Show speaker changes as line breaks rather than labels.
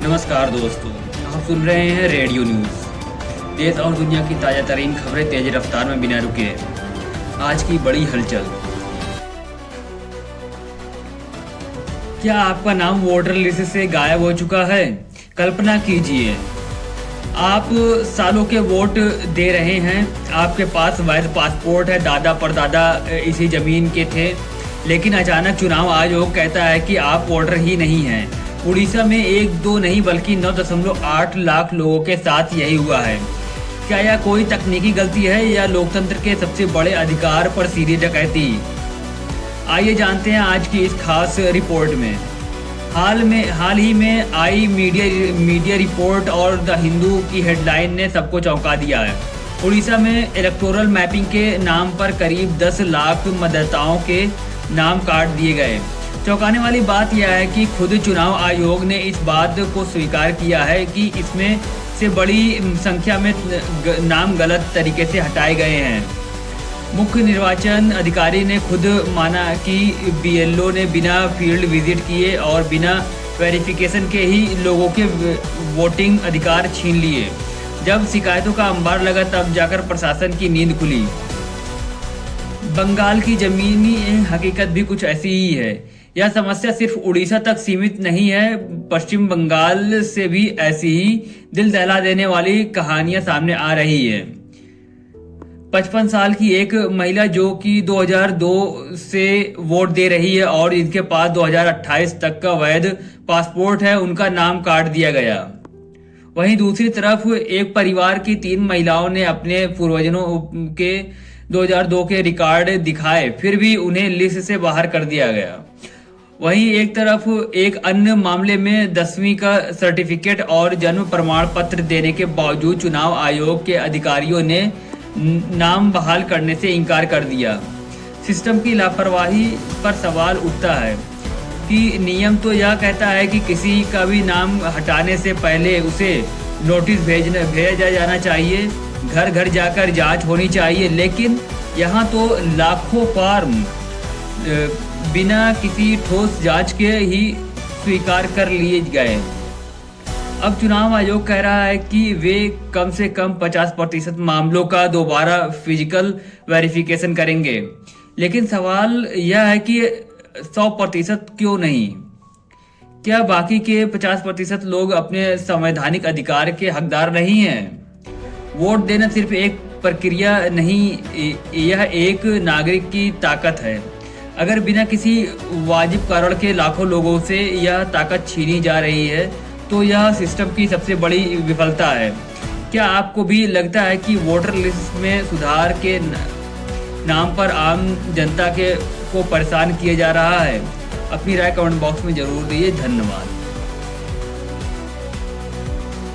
नमस्कार दोस्तों, आप सुन रहे हैं रेडियो न्यूज़। देश और दुनिया की ताज़ा तरीन खबरें तेज रफ्तार में बिना रुके। आज की बड़ी हलचल। क्या आपका नाम वोटर लिस्ट से गायब हो चुका है? कल्पना कीजिए, आप सालों के वोट दे रहे हैं, आपके पास वैध पासपोर्ट है, दादा परदादा इसी ज़मीन के थे, लेकिन अचानक चुनाव आयोग कहता है कि आप वोटर ही नहीं हैं। उड़ीसा में 1-2 नहीं बल्कि 9.8 लाख लोगों के साथ यही हुआ है। क्या यह कोई तकनीकी गलती है या लोकतंत्र के सबसे बड़े अधिकार पर सीधी डकैती? आइए जानते हैं आज की इस खास रिपोर्ट में। हाल ही में आई मीडिया रिपोर्ट और द हिंदू की हेडलाइन ने सबको चौंका दिया है। उड़ीसा में इलेक्टोरल मैपिंग के नाम पर करीब 10 लाख मतदाताओं के नाम काट दिए गए। चौंकाने वाली बात यह है कि खुद चुनाव आयोग ने इस बात को स्वीकार किया है कि इसमें से बड़ी संख्या में नाम गलत तरीके से हटाए गए हैं। मुख्य निर्वाचन अधिकारी ने खुद माना कि बीएलओ ने बिना फील्ड विजिट किए और बिना वेरिफिकेशन के ही लोगों के वोटिंग अधिकार छीन लिए। जब शिकायतों का अंबार लगा तब जाकर प्रशासन की नींद खुली। बंगाल की जमीनी हकीकत भी कुछ ऐसी ही है। यह समस्या सिर्फ उड़ीसा तक सीमित नहीं है, पश्चिम बंगाल से भी ऐसी ही दिल दहला देने वाली कहानियां सामने आ रही है। 55 साल की एक महिला जो कि 2002 से वोट दे रही है और इनके पास 2028 तक का वैध पासपोर्ट है, उनका नाम काट दिया गया। वहीं दूसरी तरफ एक परिवार की 3 महिलाओं ने अपने पूर्वजों के 2002 के रिकॉर्ड दिखाए, फिर भी उन्हें लिस्ट से बाहर कर दिया गया। वहीं एक तरफ एक अन्य मामले में 10वीं का सर्टिफिकेट और जन्म प्रमाण पत्र देने के बावजूद चुनाव आयोग के अधिकारियों ने नाम बहाल करने से इनकार कर दिया। सिस्टम की लापरवाही पर सवाल उठता है कि नियम तो यह कहता है कि किसी का भी नाम हटाने से पहले उसे नोटिस भेजा जाना चाहिए, घर घर जाकर जांच होनी चाहिए, लेकिन यहाँ तो लाखों फॉर्म बिना किसी ठोस जांच के ही स्वीकार कर लिए गए। अब चुनाव आयोग कह रहा है कि वे कम से कम 50% मामलों का दोबारा फिजिकल वेरिफिकेशन करेंगे, लेकिन सवाल यह है कि 100% क्यों नहीं? क्या बाकी के 50% लोग अपने संवैधानिक अधिकार के हकदार नहीं हैं? वोट देना सिर्फ एक प्रक्रिया नहीं, यह एक नागरिक की ताकत है। अगर बिना किसी वाजिब कारण के लाखों लोगों से यह ताकत छीनी जा रही है तो यह सिस्टम की सबसे बड़ी विफलता है। क्या आपको भी लगता है कि वोटर लिस्ट में सुधार के नाम पर आम जनता को परेशान किया जा रहा है? अपनी राय कमेंट बॉक्स में जरूर दीजिए। धन्यवाद।